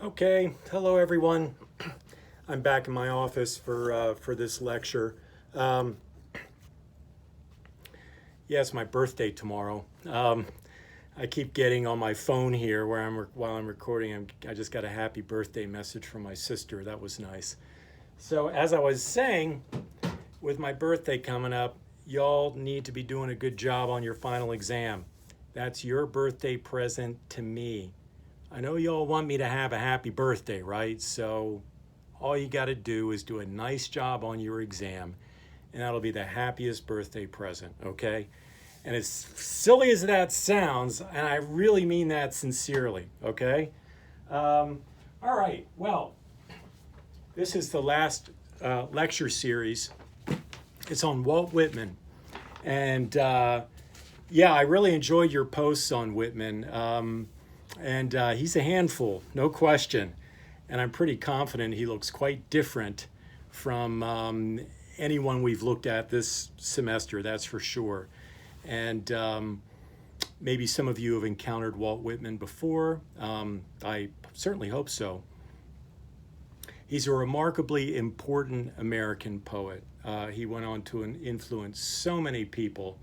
Okay, hello everyone. I'm back in my office for this lecture. Um, yeah, it's my birthday tomorrow. I keep getting on my phone here while I'm recording. I just got a happy birthday message from my sister. That was nice. So as I was saying, with my birthday coming up, y'all need to be doing a good job on your final exam. That's your birthday present to me. I know y'all want me to have a happy birthday, right? So all you got to do is do a nice job on your exam, and that'll be the happiest birthday present, okay? And as silly as that sounds, and I really mean that sincerely, okay? All right, well, this is the last lecture series. It's on Walt Whitman. And yeah, I really enjoyed your posts on Whitman. And he's a handful, no question. And I'm pretty confident he looks quite different from anyone we've looked at this semester, that's for sure. And maybe some of you have encountered Walt Whitman before. I certainly hope so. He's a remarkably important American poet. He went on to influence so many people.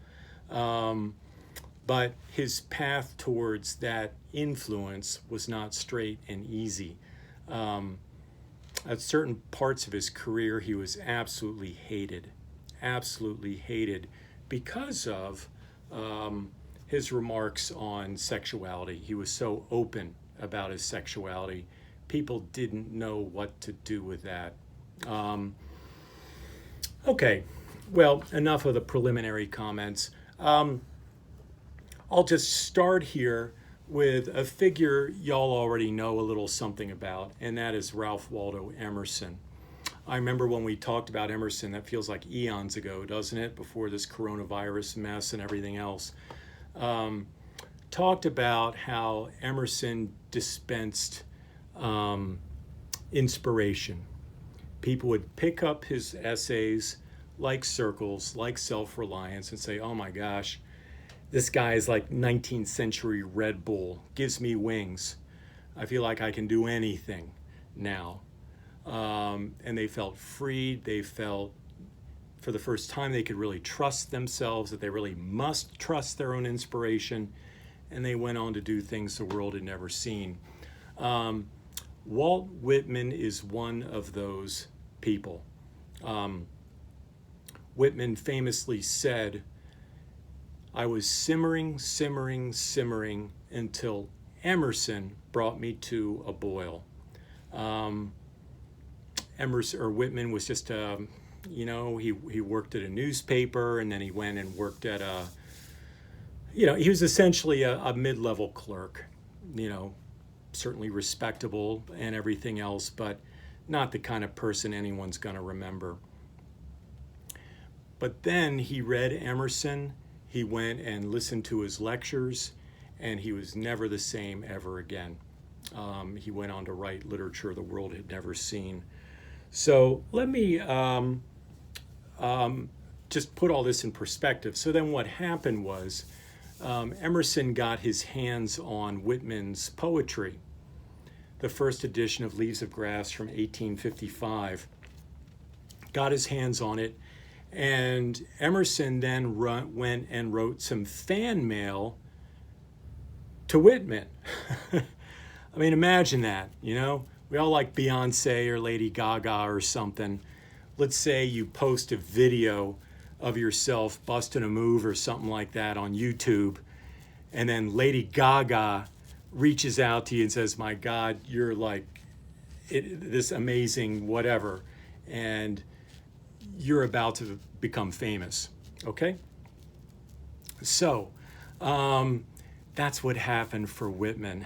But his path towards that influence was not straight and easy. At certain parts of his career, he was absolutely hated because of his remarks on sexuality. He was so open about his sexuality. People didn't know what to do with that. Okay, well, enough of the preliminary comments. I'll just start here with a figure y'all already know a little something about, and that is Ralph Waldo Emerson. I remember when we talked about Emerson, that feels like eons ago, doesn't it? Before this coronavirus mess and everything else. Talked about how Emerson dispensed inspiration. People would pick up his essays like Circles, like Self-Reliance, and say, oh my gosh, this guy is like 19th century Red Bull, gives me wings. I feel like I can do anything now. And they felt freed. They felt for the first time they could really trust themselves, that they really must trust their own inspiration. And they went on to do things the world had never seen. Walt Whitman is one of those people. Whitman famously said, I was simmering until Emerson brought me to a boil. Emerson or Whitman was just he worked at a newspaper, and then he went and worked at he was essentially a mid-level clerk, certainly respectable and everything else, but not the kind of person anyone's going to remember. But then he read Emerson. He went and listened to his lectures, and he was never the same ever again. He went on to write literature the world had never seen. So let me just put all this in perspective. So then what happened was Emerson got his hands on Whitman's poetry, the first edition of Leaves of Grass from 1855, got his hands on it. And Emerson then went and wrote some fan mail to Whitman. I mean, imagine that, We all like Beyonce or Lady Gaga or something. Let's say you post a video of yourself busting a move or something like that on YouTube, and then Lady Gaga reaches out to you and says, my God, you're like this amazing whatever. And you're about to become famous, okay? So that's what happened for Whitman.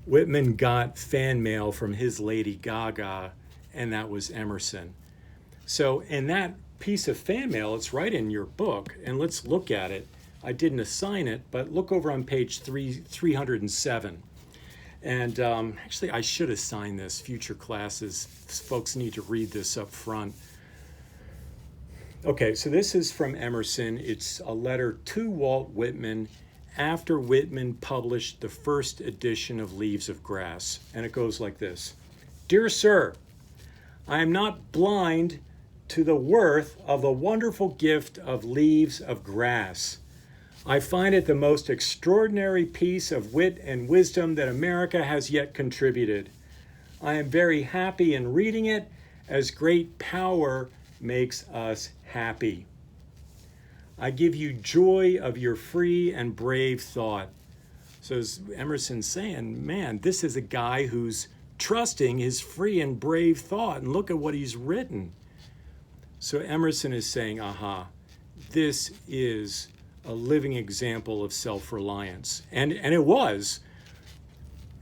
Whitman got fan mail from his Lady Gaga, and that was Emerson. So in that piece of fan mail, it's right in your book, and let's look at it. I didn't assign it, but look over on page 307. And actually, I should assign this. Future classes, folks need to read this up front. Okay, so this is from Emerson. It's a letter to Walt Whitman after Whitman published the first edition of Leaves of Grass. And it goes like this. Dear Sir, I am not blind to the worth of the wonderful gift of Leaves of Grass. I find it the most extraordinary piece of wit and wisdom that America has yet contributed. I am very happy in reading it, as great power makes us happy. I give you joy of your free and brave thought. So as Emerson's saying, man, this is a guy who's trusting his free and brave thought, and look at what he's written. So Emerson is saying, aha, this is a living example of self-reliance. And it was.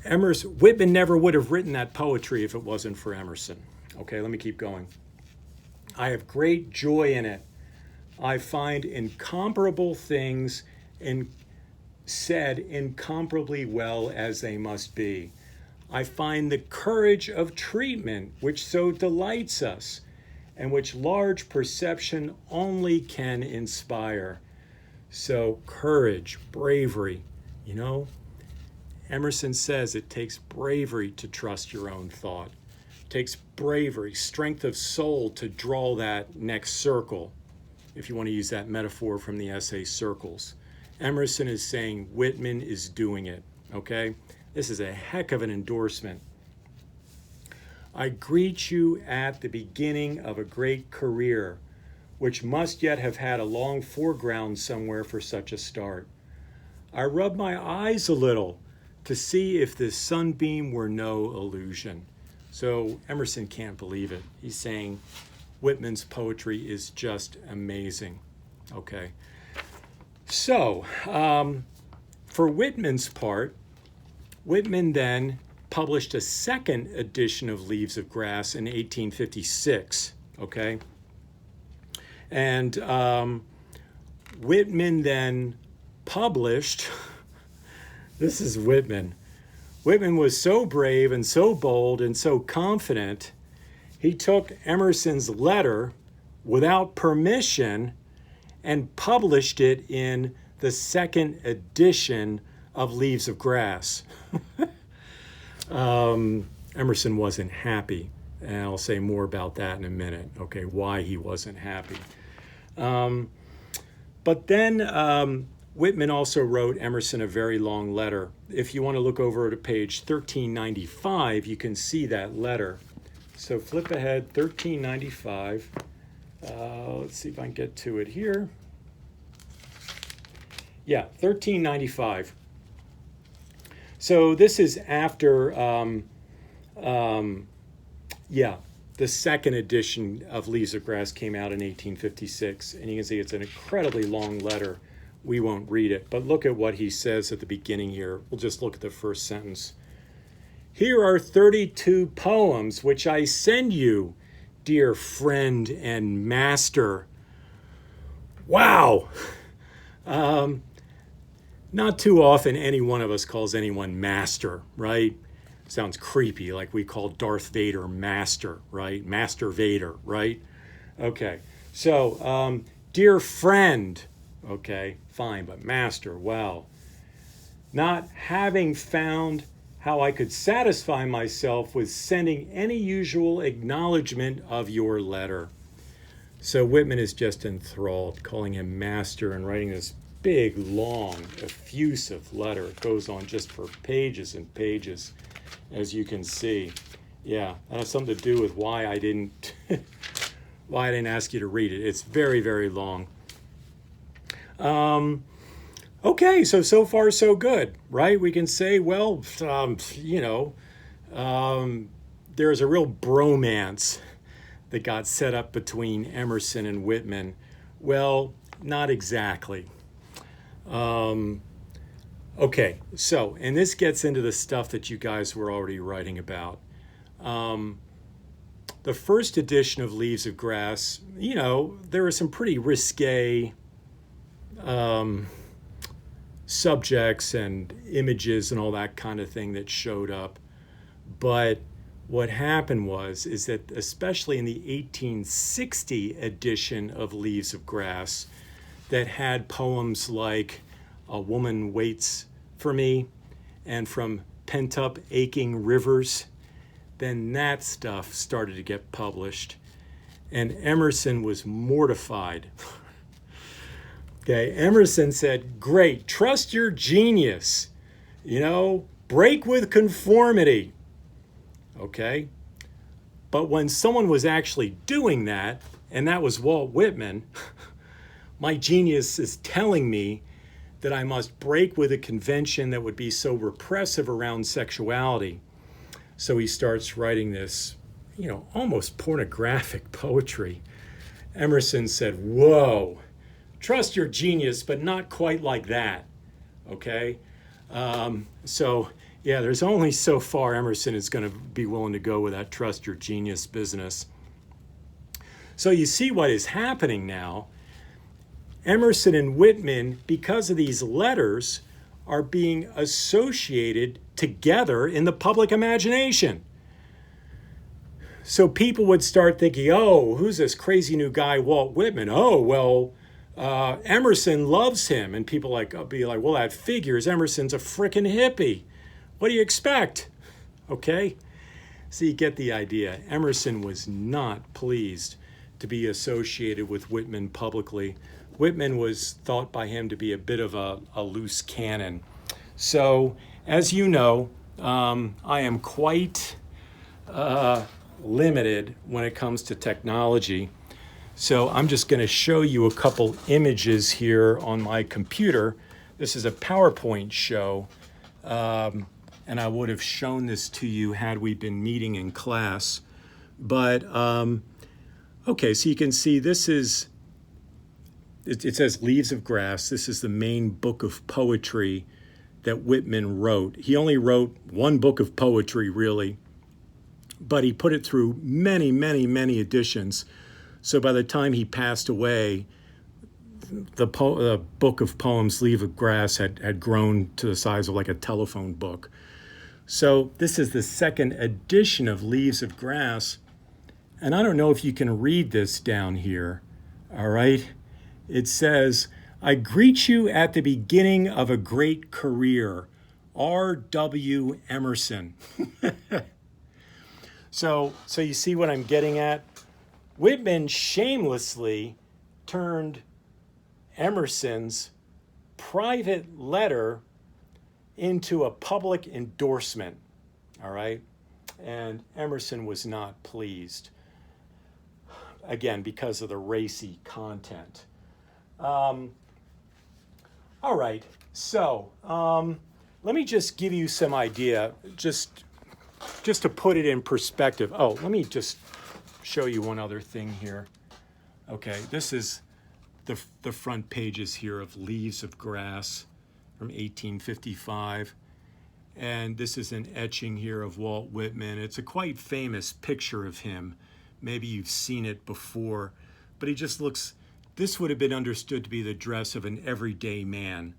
Whitman never would have written that poetry if it wasn't for Emerson. Okay, let me keep going. I have great joy in it. I find incomparable things said incomparably well as they must be. I find the courage of treatment which so delights us, and which large perception only can inspire. So courage, bravery, Emerson says it takes bravery to trust your own thought. It takes bravery, strength of soul to draw that next circle, if you want to use that metaphor from the essay Circles. Emerson is saying Whitman is doing it, okay? This is a heck of an endorsement. I greet you at the beginning of a great career, which must yet have had a long foreground somewhere for such a start. I rub my eyes a little to see if this sunbeam were no illusion. So Emerson can't believe it. He's saying Whitman's poetry is just amazing. Okay. So for Whitman's part, Whitman then published a second edition of Leaves of Grass in 1856. Okay. And Whitman then published, this is Whitman. Whitman was so brave and so bold and so confident, he took Emerson's letter without permission and published it in the second edition of Leaves of Grass. Emerson wasn't happy, and I'll say more about that in a minute, okay, why he wasn't happy. But then Whitman also wrote Emerson a very long letter. If you want to look over to page 1395, you can see that letter. So flip ahead, 1395. Let's see if I can get to it here. Yeah, 1395. So this is after, the second edition of Leaves of Grass came out in 1856. And you can see it's an incredibly long letter. We won't read it, but look at what he says at the beginning here. We'll just look at the first sentence. Here are 32 poems which I send you, dear friend and master. Wow. Not too often any one of us calls anyone master, right? Sounds creepy, like we call Darth Vader master, right? Master Vader, right? Okay, so dear friend, okay, fine, but master, wow. Not having found how I could satisfy myself with sending any usual acknowledgement of your letter. So Whitman is just enthralled, calling him master and writing this big, long, effusive letter. It goes on just for pages and pages, as you can see. Yeah, that has something to do with why I didn't ask you to read it. It's very, very long. Okay, so far so good, right? We can say, well, there's a real bromance that got set up between Emerson and Whitman. Well, not exactly. Okay, so, and this gets into the stuff that you guys were already writing about. The first edition of Leaves of Grass, there were some pretty risque subjects and images and all that kind of thing that showed up. But what happened is that especially in the 1860 edition of Leaves of Grass, that had poems like A Woman Waits for Me, and from Pent Up Aching Rivers. Then that stuff started to get published. And Emerson was mortified. Okay, Emerson said, great, trust your genius. Break with conformity. Okay? But when someone was actually doing that, and that was Walt Whitman, my genius is telling me that I must break with a convention that would be so repressive around sexuality. So he starts writing this, almost pornographic poetry. Emerson said, whoa, trust your genius, but not quite like that. Okay? There's only so far Emerson is going to be willing to go with that trust your genius business. So you see what is happening now. Emerson and Whitman, because of these letters, are being associated together in the public imagination. So people would start thinking, oh, who's this crazy new guy, Walt Whitman? Oh, well, Emerson loves him. And people be like, well, that figures. Emerson's a frickin' hippie. What do you expect? Okay? So you get the idea. Emerson was not pleased to be associated with Whitman publicly. Whitman was thought by him to be a bit of a loose cannon. So, as you know, I am quite limited when it comes to technology. So I'm just going to show you a couple images here on my computer. This is a PowerPoint show, and I would have shown this to you had we been meeting in class. But, okay, so you can see this is, it says Leaves of Grass. This is the main book of poetry that Whitman wrote. He only wrote one book of poetry, really, but he put it through many, many, many editions. So by the time he passed away, the book of poems, Leaves of Grass, had grown to the size of like a telephone book. So this is the second edition of Leaves of Grass. And I don't know if you can read this down here, all right? It says, I greet you at the beginning of a great career, R.W. Emerson. So you see what I'm getting at? Whitman shamelessly turned Emerson's private letter into a public endorsement, all right? And Emerson was not pleased, again, because of the racy content. All right, so let me just give you some idea, just to put it in perspective. Oh, let me just show you one other thing here. Okay, this is the front pages here of Leaves of Grass from 1855. And this is an etching here of Walt Whitman. It's a quite famous picture of him. Maybe you've seen it before, but he just looks, this would have been understood to be the dress of an everyday man.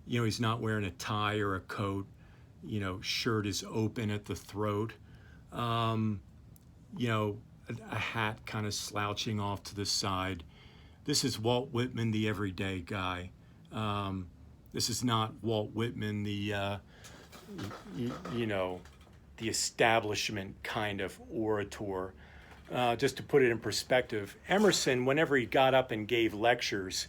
He's not wearing a tie or a coat. Shirt is open at the throat. A hat kind of slouching off to the side. This is Walt Whitman, the everyday guy. This is not Walt Whitman, the establishment kind of orator. Just to put it in perspective, Emerson, whenever he got up and gave lectures,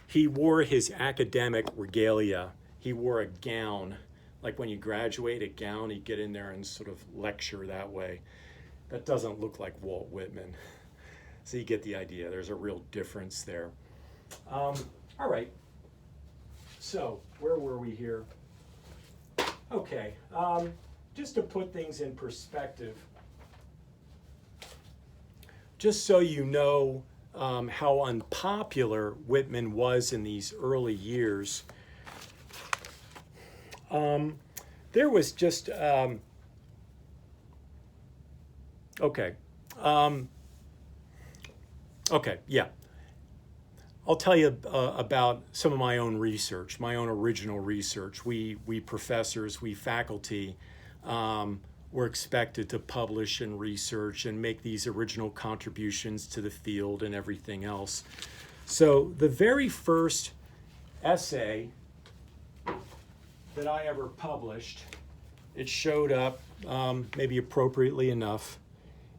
he wore his academic regalia. He wore a gown. Like when you graduate, a gown, you get in there and sort of lecture that way. That doesn't look like Walt Whitman. So you get the idea. There's a real difference there. All right. So where were we here? Okay. Just to put things in perspective, just so you know how unpopular Whitman was in these early years, there was just, yeah. I'll tell you about some of my own research, my own original research. We professors, we faculty, were expected to publish and research and make these original contributions to the field and everything else. So the very first essay that I ever published. It showed up, maybe appropriately enough,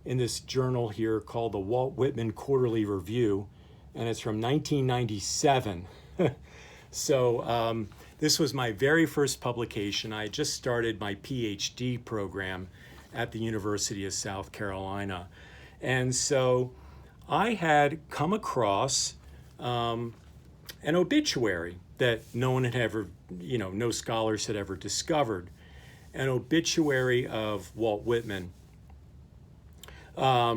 in this journal here called the Walt Whitman Quarterly Review, and it's from 1997. So this was my very first publication. I had just started my PhD program at the University of South Carolina. And so I had come across an obituary that no one had ever, no scholars had ever discovered, an obituary of Walt Whitman. Let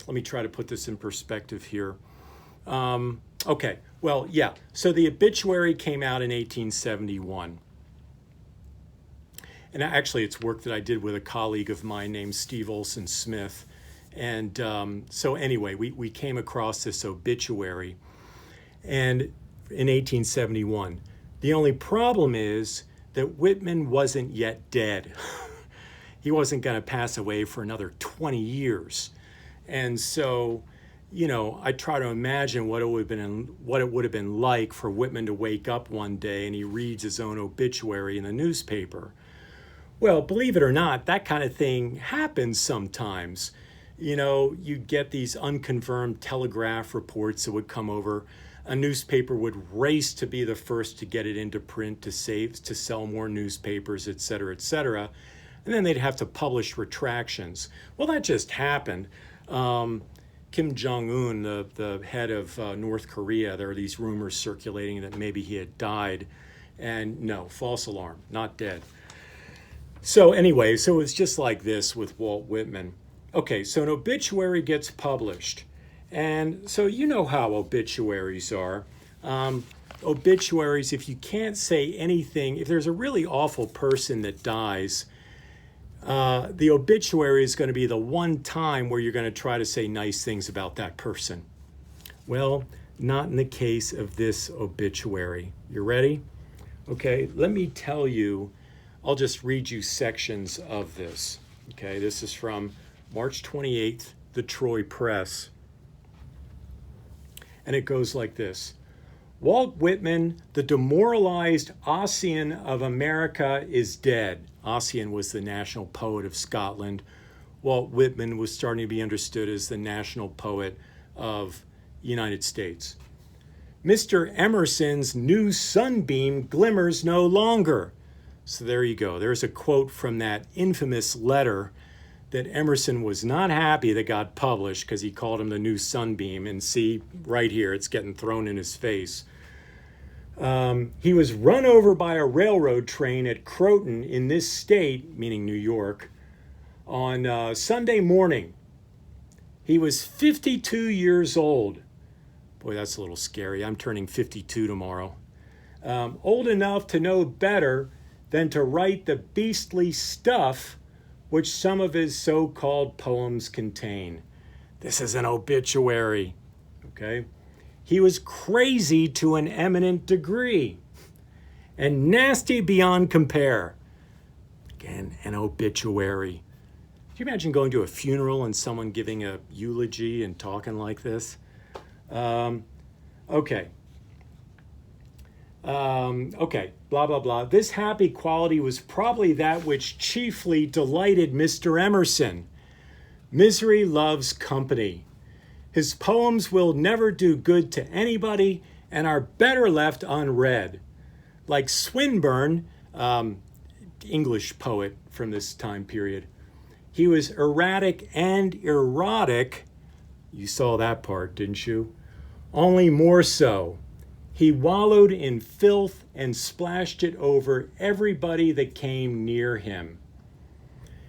me try to put this in perspective here. Okay, well, yeah, so the obituary came out in 1871. And actually, it's work that I did with a colleague of mine named Steve Olson Smith. And so anyway, we came across this obituary and in 1871. The only problem is that Whitman wasn't yet dead. He wasn't going to pass away for another 20 years. And so, I try to imagine what it would have been like for Whitman to wake up one day and he reads his own obituary in the newspaper. Well, believe it or not, that kind of thing happens sometimes. You get these unconfirmed telegraph reports that would come over. A newspaper would race to be the first to get it into print to sell more newspapers, et cetera, and then they'd have to publish retractions. Well, that just happened. Kim Jong-un, the head of North Korea, there are these rumors circulating that maybe he had died, and no, false alarm, not dead. So anyway, so it's just like this with Walt Whitman. Okay, so an obituary gets published. And so you know how obituaries are. Obituaries, if you can't say anything, if there's a really awful person that dies, the obituary is going to be the one time where you're going to try to say nice things about that person. Well, not in the case of this obituary. You ready? Okay, let me tell you, I'll just read you sections of this. Okay, this is from March 28th, the Troy Press. And it goes like this. Walt Whitman, the demoralized Ossian of America, is dead. Ossian was the national poet of Scotland. Walt Whitman was starting to be understood as the national poet of the United States. Mr. Emerson's new sunbeam glimmers no longer. So there you go. There's a quote from that infamous letter that Emerson was not happy that got published because he called him the new sunbeam. And see, right here, it's getting thrown in his face. He was run over by a railroad train at Croton in this state, meaning New York, on Sunday morning. He was 52 years old. Boy, that's a little scary. I'm turning 52 tomorrow. Old enough to know better than to write the beastly stuff which some of his so-called poems contain. This is an obituary, okay? He was crazy to an eminent degree and nasty beyond compare. Again, an obituary. Can you imagine going to a funeral and someone giving a eulogy and talking like this? Okay, blah, blah, blah. This happy quality was probably that which chiefly delighted Mr. Emerson. Misery loves company. His poems will never do good to anybody and are better left unread. Like Swinburne, English poet from this time period, he was erratic and erotic. You saw that part, didn't you? Only more so. He wallowed in filth and splashed it over everybody that came near him.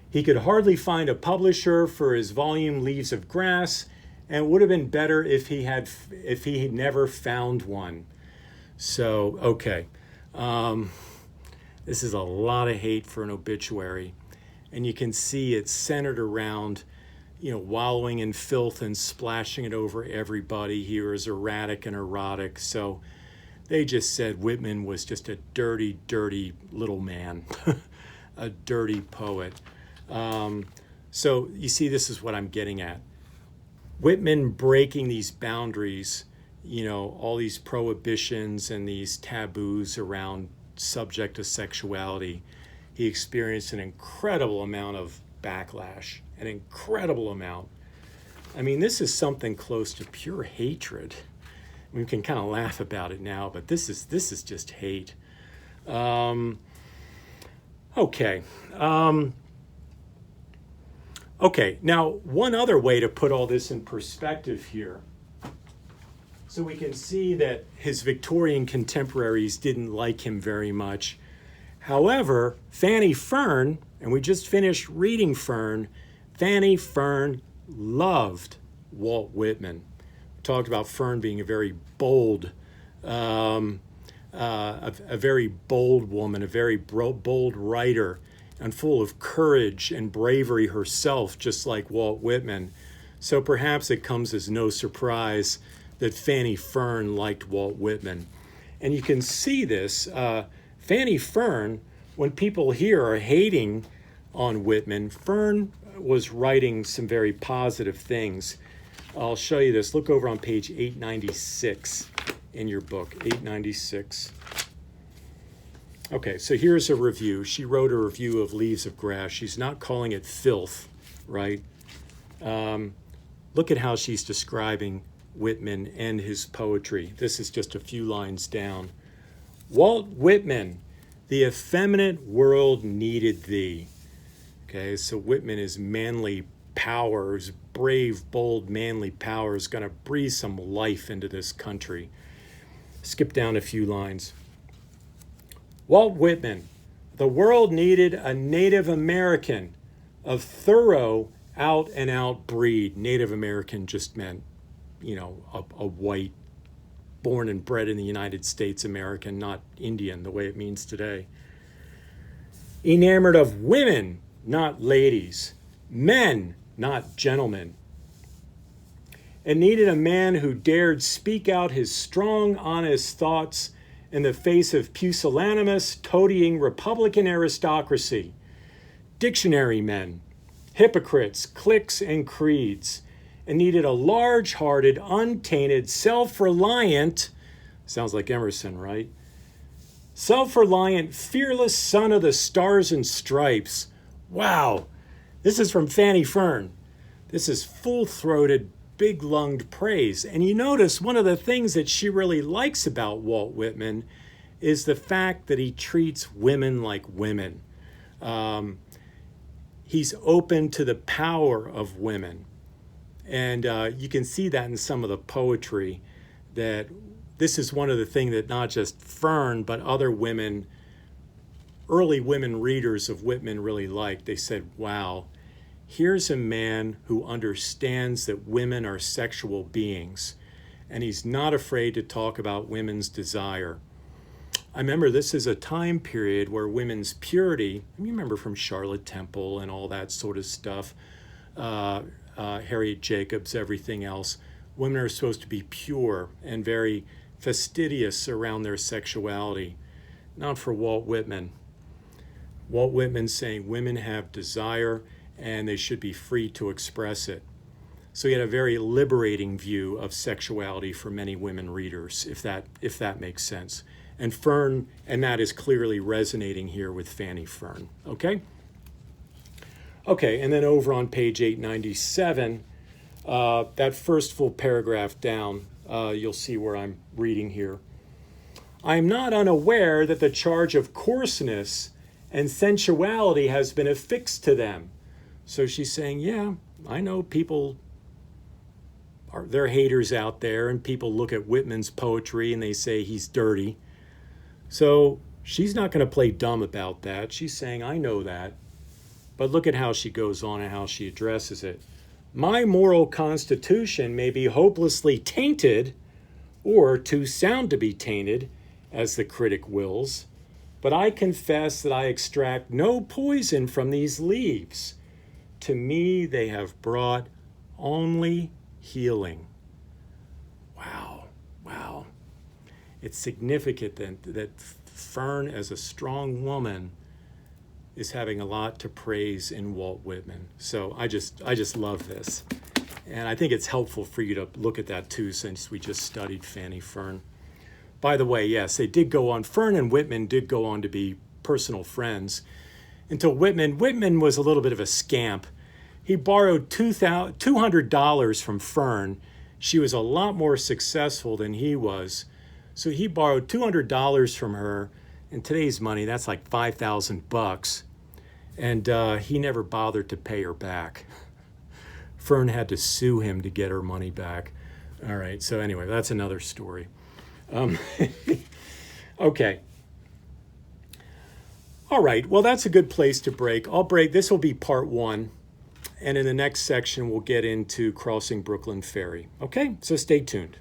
He could hardly find a publisher for his volume Leaves of Grass, and it would have been better if he had never found one. So, okay. This is a lot of hate for an obituary. And you can see it's centered around, wallowing in filth and splashing it over everybody. He was erratic and erotic. So they just said Whitman was just a dirty, dirty little man, a dirty poet. So you see, this is what I'm getting at. Whitman breaking these boundaries, all these prohibitions and these taboos around subject of sexuality. He experienced an incredible amount of backlash, an incredible amount. I mean, this is something close to pure hatred. We can kind of laugh about it now, but this is just hate. Okay. Okay, now one other way to put all this in perspective here, so we can see that his Victorian contemporaries didn't like him very much. However, Fanny Fern, and we just finished reading Fern, Fanny Fern loved Walt Whitman. We talked about Fern being a very bold, a very bold woman, a very bold writer, and full of courage and bravery herself, just like Walt Whitman. So perhaps it comes as no surprise that Fanny Fern liked Walt Whitman. And you can see this. Fanny Fern, when people here are hating on Whitman, Fern was writing some very positive things. I'll show you this. Look over on page 896 in your book, 896. Okay, so here's a review. She wrote a review of Leaves of Grass. She's not calling it filth, right? Look at how she's describing Whitman and his poetry. This is just a few lines down. Walt Whitman, the effeminate world needed thee. Okay, so Whitman is manly power, his brave, bold, manly power is going to breathe some life into this country. Skip down a few lines. Walt Whitman, the world needed a Native American of thorough out-and-out breed. Native American just meant, a white, born and bred in the United States American, not Indian, the way it means today. Enamored of women, not ladies. Men, not gentlemen. And needed a man who dared speak out his strong, honest thoughts in the face of pusillanimous, toadying Republican aristocracy, dictionary men, hypocrites, cliques, and creeds, and needed a large-hearted, untainted, self-reliant, sounds like Emerson, right? Self-reliant, fearless son of the stars and stripes. Wow, this is from Fanny Fern. This is full-throated, big-lunged praise. And you notice one of the things that she really likes about Walt Whitman is the fact that he treats women like women. He's open to the power of women. And you can see that in some of the poetry, that this is one of the things that not just Fern, but other women, early women readers of Whitman really liked. They said, wow, here's a man who understands that women are sexual beings, and he's not afraid to talk about women's desire. I remember this is a time period where women's purity, you remember from Charlotte Temple and all that sort of stuff, Harriet Jacobs, everything else, women are supposed to be pure and very fastidious around their sexuality. Not for Walt Whitman. Walt Whitman saying women have desire and they should be free to express it. So he had a very liberating view of sexuality for many women readers, if that makes sense. And Fern, and that is clearly resonating here with Fanny Fern, okay? Okay, and then over on page 897, that first full paragraph down, you'll see where I'm reading here. I am not unaware that the charge of coarseness and sensuality has been affixed to them. So she's saying, yeah, I know people there are haters out there, and people look at Whitman's poetry and they say he's dirty. So she's not going to play dumb about that. She's saying, I know that. But look at how she goes on and how she addresses it. My moral constitution may be hopelessly tainted, or too sound to be tainted, as the critic wills, but I confess that I extract no poison from these leaves. To me, they have brought only healing. Wow, wow. It's significant that Fern, as a strong woman, is having a lot to praise in Walt Whitman. So I just love this. And I think it's helpful for you to look at that too, since we just studied Fanny Fern. By the way, yes, they did go on, Fern and Whitman did go on to be personal friends until Whitman was a little bit of a scamp. He borrowed $200 from Fern. She was a lot more successful than he was. So he borrowed $200 from her. In today's money, that's like $5,000. And he never bothered to pay her back. Fern had to sue him to get her money back. All right, so anyway, that's another story. Okay. All right, well, that's a good place to break. I'll break. This will be part 1. And in the next section, we'll get into crossing Brooklyn Ferry. Okay, so stay tuned.